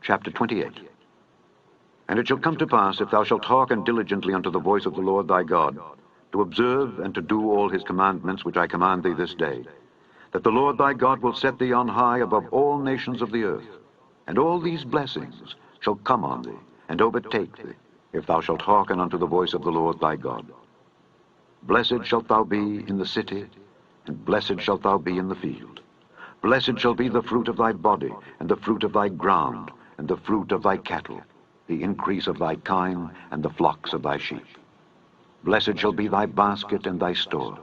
chapter 28. And it shall come to pass, if thou shalt hearken diligently unto the voice of the Lord thy God, to observe and to do all his commandments which I command thee this day, that the Lord thy God will set thee on high above all nations of the earth, and all these blessings shall come on thee, and overtake thee, if thou shalt hearken unto the voice of the Lord thy God. Blessed shalt thou be in the city, and blessed shalt thou be in the field. Blessed shall be the fruit of thy body, and the fruit of thy ground, and the fruit of thy cattle, the increase of thy kine, and the flocks of thy sheep. Blessed shall be thy basket and thy store.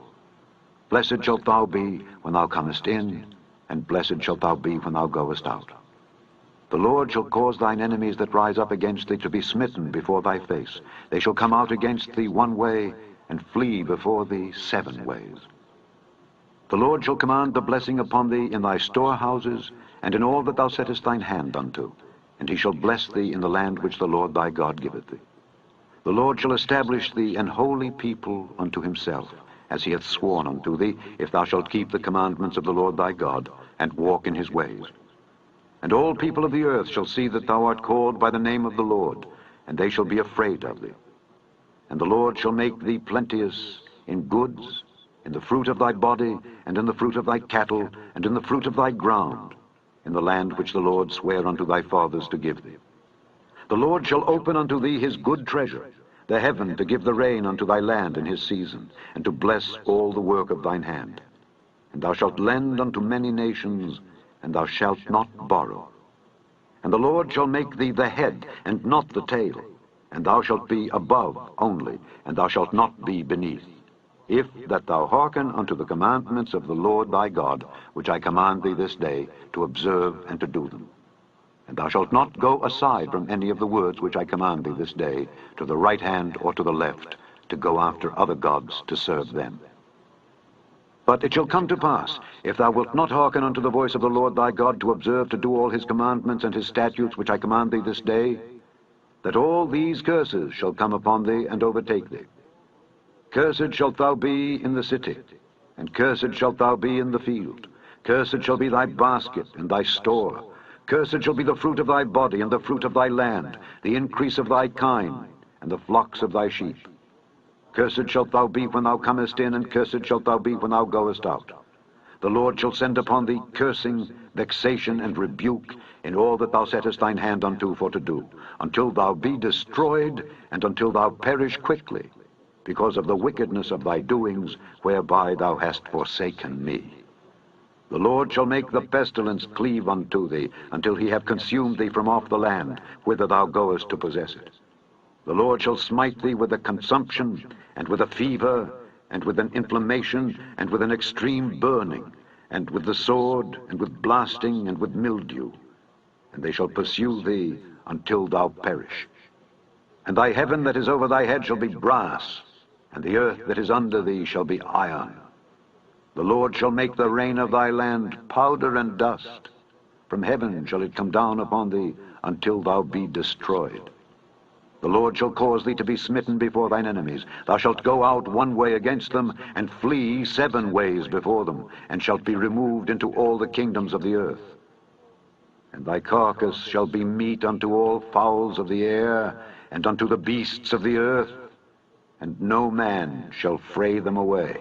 Blessed shalt thou be when thou comest in, and blessed shalt thou be when thou goest out. The Lord shall cause thine enemies that rise up against thee to be smitten before thy face. They shall come out against thee one way, and flee before thee 7 ways. The Lord shall command the blessing upon thee in thy storehouses, and in all that thou settest thine hand unto, and he shall bless thee in the land which the Lord thy God giveth thee. The Lord shall establish thee an holy people unto himself, as he hath sworn unto thee, if thou shalt keep the commandments of the Lord thy God, and walk in his ways. And all people of the earth shall see that thou art called by the name of the Lord, and they shall be afraid of thee. And the Lord shall make thee plenteous in goods, in the fruit of thy body, and in the fruit of thy cattle, and in the fruit of thy ground, in the land which the Lord sware unto thy fathers to give thee. The Lord shall open unto thee his good treasure, the heaven to give the rain unto thy land in his season, and to bless all the work of thine hand. And thou shalt lend unto many nations, and thou shalt not borrow. And the Lord shall make thee the head, and not the tail, and thou shalt be above only, and thou shalt not be beneath, if that thou hearken unto the commandments of the Lord thy God, which I command thee this day, to observe and to do them. And thou shalt not go aside from any of the words which I command thee this day, to the right hand or to the left, to go after other gods to serve them. But it shall come to pass, if thou wilt not hearken unto the voice of the Lord thy God, to observe to do all his commandments and his statutes which I command thee this day, that all these curses shall come upon thee and overtake thee. Cursed shalt thou be in the city, and cursed shalt thou be in the field. Cursed shall be thy basket and thy store. Cursed shall be the fruit of thy body, and the fruit of thy land, the increase of thy kine, and the flocks of thy sheep. Cursed shalt thou be when thou comest in, and cursed shalt thou be when thou goest out. The Lord shall send upon thee cursing, vexation, and rebuke in all that thou settest thine hand unto for to do, until thou be destroyed, and until thou perish quickly, because of the wickedness of thy doings, whereby thou hast forsaken me. The Lord shall make the pestilence cleave unto thee, until he have consumed thee from off the land, whither thou goest to possess it. The Lord shall smite thee with a consumption, and with a fever, and with an inflammation, and with an extreme burning, and with the sword, and with blasting, and with mildew. And they shall pursue thee until thou perish. And thy heaven that is over thy head shall be brass, and the earth that is under thee shall be iron. The Lord shall make the rain of thy land powder and dust. From heaven shall it come down upon thee until thou be destroyed. The Lord shall cause thee to be smitten before thine enemies. Thou shalt go out one way against them, and flee 7 ways before them, and shalt be removed into all the kingdoms of the earth. And thy carcass shall be meat unto all fowls of the air, and unto the beasts of the earth, and no man shall fray them away.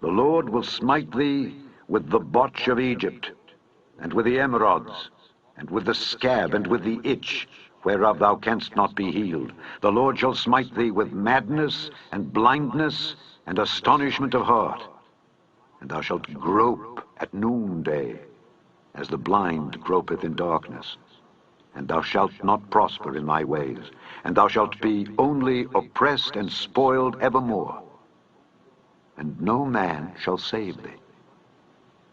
The Lord will smite thee with the botch of Egypt, and with the emerods, and with the scab, and with the itch, whereof thou canst not be healed. The Lord shall smite thee with madness, and blindness, and astonishment of heart. And thou shalt grope at noonday, as the blind gropeth in darkness. And thou shalt not prosper in thy ways, and thou shalt be only oppressed and spoiled evermore. And no man shall save thee.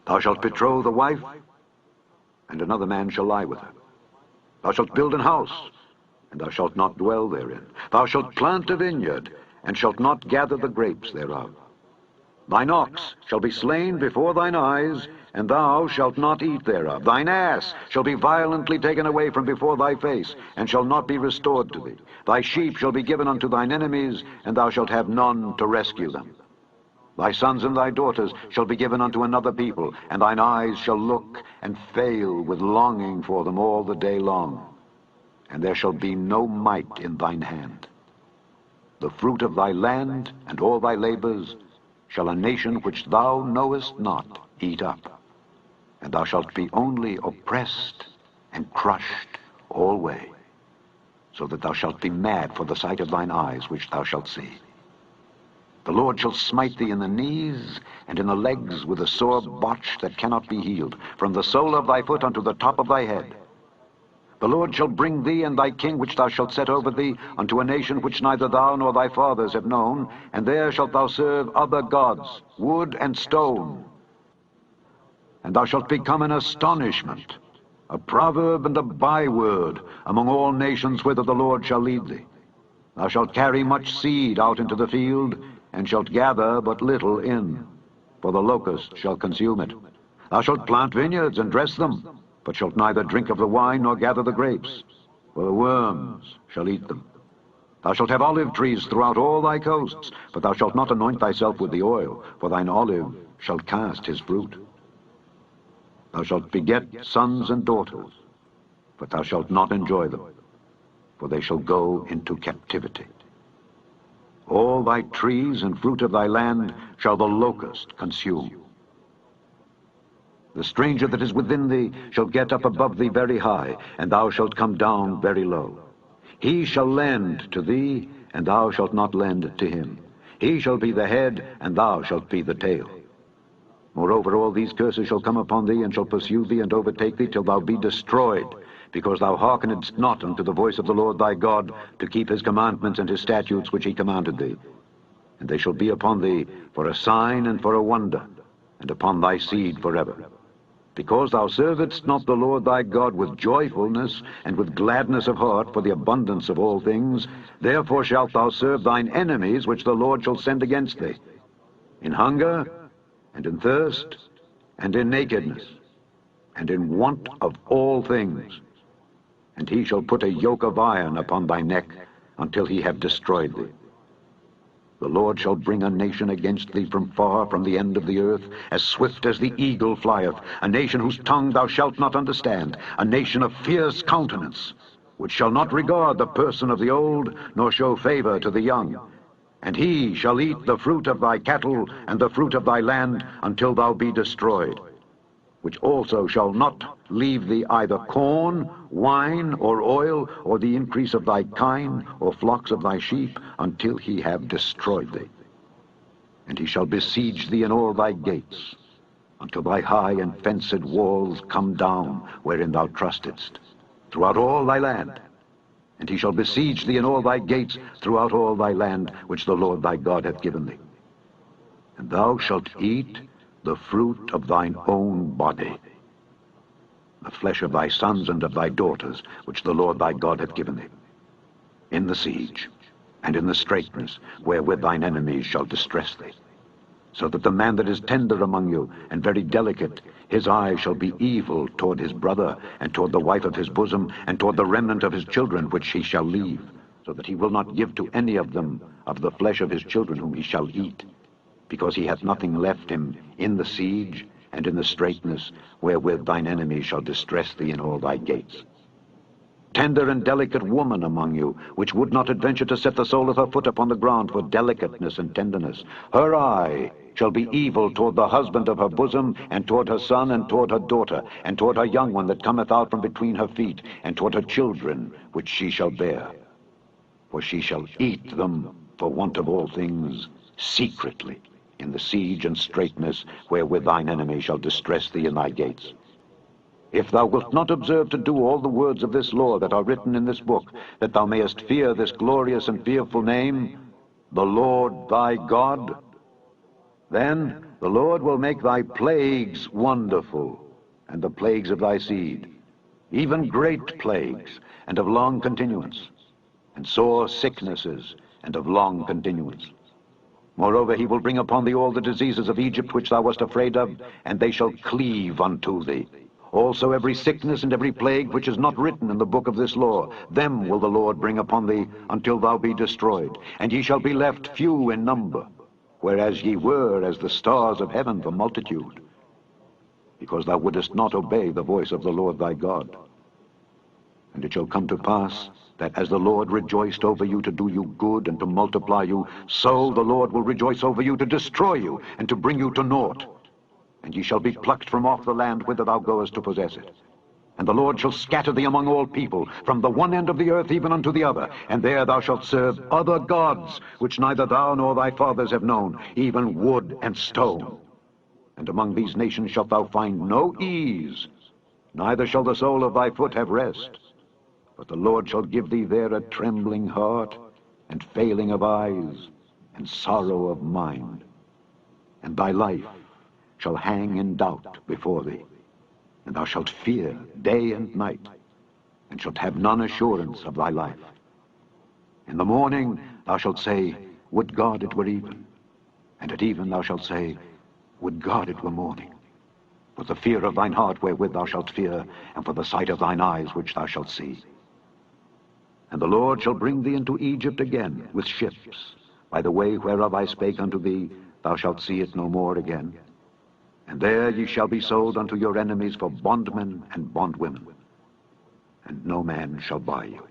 Thou shalt betroth a wife, and another man shall lie with her. Thou shalt build an house, and thou shalt not dwell therein. Thou shalt plant a vineyard, and shalt not gather the grapes thereof. Thine ox shall be slain before thine eyes, and thou shalt not eat thereof. Thine ass shall be violently taken away from before thy face, and shall not be restored to thee. Thy sheep shall be given unto thine enemies, and thou shalt have none to rescue them. Thy sons and thy daughters shall be given unto another people, and thine eyes shall look and fail with longing for them all the day long. And there shall be no might in thine hand. The fruit of thy land and all thy labors shall a nation which thou knowest not eat up. And thou shalt be only oppressed and crushed alway, so that thou shalt be mad for the sight of thine eyes which thou shalt see. The Lord shall smite thee in the knees and in the legs with a sore botch that cannot be healed, from the sole of thy foot unto the top of thy head. The Lord shall bring thee and thy king which thou shalt set over thee unto a nation which neither thou nor thy fathers have known, and there shalt thou serve other gods, wood and stone. And thou shalt become an astonishment, a proverb and a byword among all nations whither the Lord shall lead thee. Thou shalt carry much seed out into the field, and shalt gather but little in, for the locust shall consume it. Thou shalt plant vineyards and dress them, but shalt neither drink of the wine nor gather the grapes, for the worms shall eat them. Thou shalt have olive trees throughout all thy coasts, but thou shalt not anoint thyself with the oil, for thine olive shall cast his fruit. Thou shalt beget sons and daughters, but thou shalt not enjoy them, for they shall go into captivity. All thy trees and fruit of thy land shall the locust consume. The stranger that is within thee shall get up above thee very high, and thou shalt come down very low. He shall lend to thee, and thou shalt not lend to him. He shall be the head, and thou shalt be the tail. Moreover, all these curses shall come upon thee, and shall pursue thee, and overtake thee, till thou be destroyed, because thou hearkenedst not unto the voice of the Lord thy God, to keep his commandments and his statutes which he commanded thee. And they shall be upon thee for a sign and for a wonder, and upon thy seed forever. Because thou servedst not the Lord thy God with joyfulness and with gladness of heart for the abundance of all things, therefore shalt thou serve thine enemies which the Lord shall send against thee, in hunger, and in thirst, and in nakedness, and in want of all things. And he shall put a yoke of iron upon thy neck until he have destroyed thee. The Lord shall bring a nation against thee from far, from the end of the earth, as swift as the eagle flieth, a nation whose tongue thou shalt not understand, a nation of fierce countenance, which shall not regard the person of the old, nor show favor to the young. And he shall eat the fruit of thy cattle and the fruit of thy land until thou be destroyed, which also shall not leave thee either corn, wine, or oil, or the increase of thy kine, or flocks of thy sheep, until he have destroyed thee. And he shall besiege thee in all thy gates, until thy high and fenced walls come down, wherein thou trustedst, throughout all thy land. And he shall besiege thee in all thy gates throughout all thy land, which the Lord thy God hath given thee. And thou shalt eat the fruit of thine own body, the flesh of thy sons and of thy daughters, which the Lord thy God hath given thee, in the siege, and in the straitness, wherewith thine enemies shall distress thee. So that the man that is tender among you, and very delicate, his eye shall be evil toward his brother, and toward the wife of his bosom, and toward the remnant of his children which he shall leave, so that he will not give to any of them of the flesh of his children whom he shall eat, because he hath nothing left him in the siege and in the straitness, wherewith thine enemies shall distress thee in all thy gates. Tender and delicate woman among you, which would not adventure to set the sole of her foot upon the ground for delicateness and tenderness, her eye shall be evil toward the husband of her bosom, and toward her son, and toward her daughter, and toward her young one that cometh out from between her feet, and toward her children which she shall bear. For she shall eat them for want of all things secretly, in the siege and straitness, wherewith thine enemy shall distress thee in thy gates. If thou wilt not observe to do all the words of this law that are written in this book, that thou mayest fear this glorious and fearful name, the Lord thy God, then the Lord will make thy plagues wonderful, and the plagues of thy seed, even great plagues, and of long continuance, and sore sicknesses, and of long continuance. Moreover, he will bring upon thee all the diseases of Egypt which thou wast afraid of, and they shall cleave unto thee. Also every sickness and every plague which is not written in the book of this law, them will the Lord bring upon thee until thou be destroyed, and ye shall be left few in number. whereas ye were as the stars of heaven for multitude, because thou wouldest not obey the voice of the Lord thy God. And it shall come to pass, that as the Lord rejoiced over you to do you good and to multiply you, so the Lord will rejoice over you to destroy you and to bring you to naught. And ye shall be plucked from off the land whither thou goest to possess it. And the Lord shall scatter thee among all people, from the one end of the earth even unto the other. And there thou shalt serve other gods, which neither thou nor thy fathers have known, even wood and stone. And among these nations shalt thou find no ease, neither shall the sole of thy foot have rest. But the Lord shall give thee there a trembling heart, and failing of eyes, and sorrow of mind. And thy life shall hang in doubt before thee, and thou shalt fear day and night, and shalt have none assurance of thy life. In the morning thou shalt say, Would God it were even. And at even thou shalt say, Would God it were morning. For the fear of thine heart wherewith thou shalt fear, and for the sight of thine eyes which thou shalt see. And the Lord shall bring thee into Egypt again with ships, by the way whereof I spake unto thee, thou shalt see it no more again. And there ye shall be sold unto your enemies for bondmen and bondwomen, and no man shall buy you.